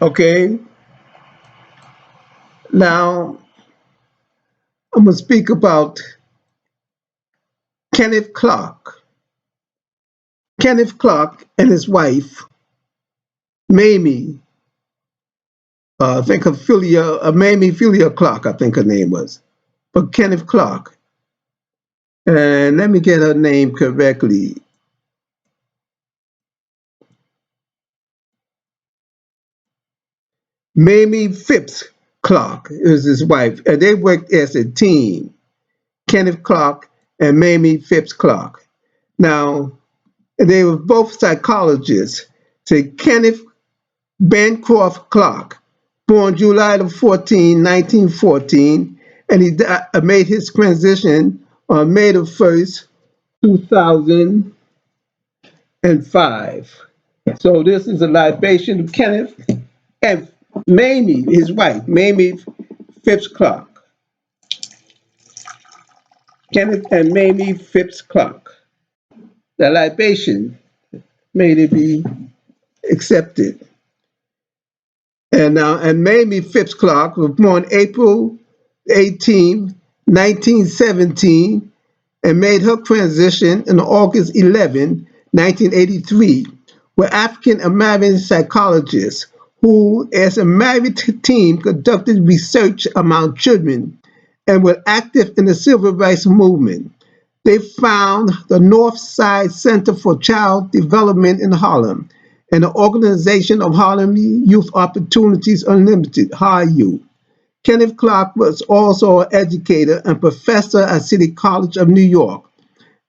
Okay, now I'm going to speak about Kenneth Clark. Kenneth Clark and his wife, Mamie, I think Mamie Philia Clark, I think her name was, but Kenneth Clark. And let me get her name correctly. Mamie Phipps Clark is his wife, and they worked as a team, Kenneth Clark and Mamie Phipps Clark. Now, they were both psychologists. So Kenneth Bancroft Clark, born July the 14th, 1914, and he made his transition on May the 1st, 2005. So this is a libation of Kenneth and Mamie, his wife, Mamie Phipps Clark. Kenneth and Mamie Phipps Clark. The libation may it be accepted. And Mamie Phipps Clark was born April 18, 1917, and made her transition on August 11, 1983, were African American psychologists who, as a married team, conducted research among children and were active in the civil rights movement. They found the Northside Center for Child Development in Harlem and the Organization of Harlem Youth Opportunities Unlimited, HARU. Kenneth Clark was also an educator and professor at City College of New York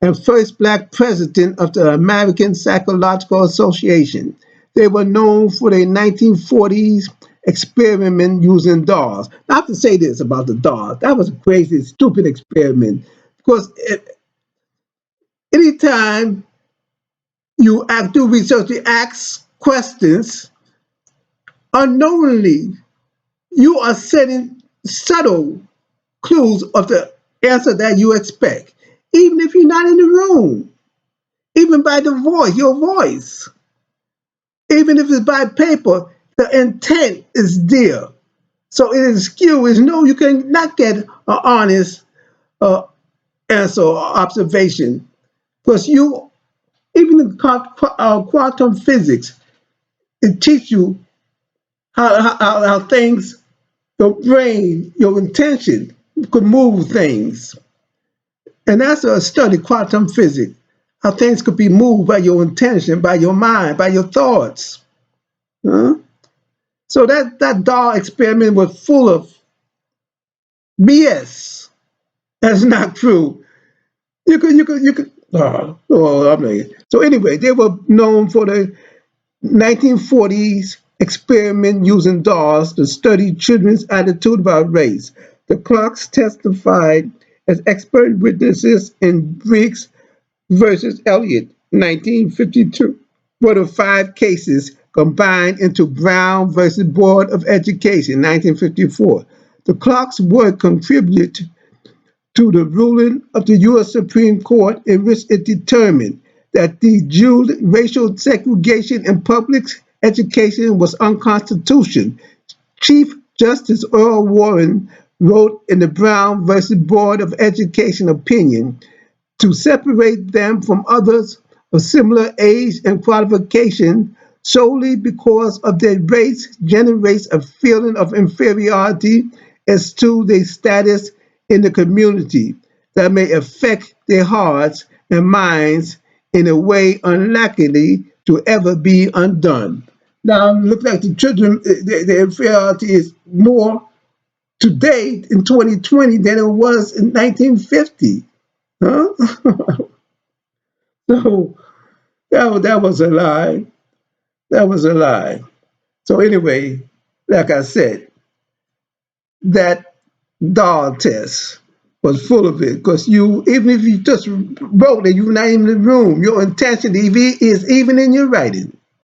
and first black president of the American Psychological Association. They were known for their 1940s experiment using dolls. I have to say this about the dolls. That was a crazy, stupid experiment. Because anytime you do research, you ask questions, unknowingly, you are setting subtle clues of the answer that you expect, even if you're not in the room, even by the voice, your voice, even if it's by paper, the intent is there. So it is skill is no, you can not get an honest uh, answer or observation because you, even in quantum physics, it teaches you how things, your brain, your intention could move things. And that's a study, quantum physics, how things could be moved by your intention, by your mind, by your thoughts. Huh? So that doll experiment was full of BS. That's not true. You could. I mean. So anyway, they were known for the 1940s experiment using dolls to study children's attitude about race. The Clarks testified as expert witnesses in Briggs versus Elliott, 1952. One of five cases combined into Brown versus Board of Education, 1954. The Clark's work contributed to the ruling of the U.S. Supreme Court in which it determined that the racial segregation in public education was unconstitutional. Chief Justice Earl Warren wrote in the Brown versus Board of Education opinion to separate them from others of similar age and qualification solely because of their race generates a feeling of inferiority as to their status in the community that may affect their hearts and minds in a way unlikely to ever be undone. Now, it looks like the children, the inferiority is more today in 2020 than it was in 1950. Huh? So that was a lie. That was a lie. So anyway, like I said, that doll test was full of it because you, even if you just wrote it, you're not even in the room. Your intention is even in your writing.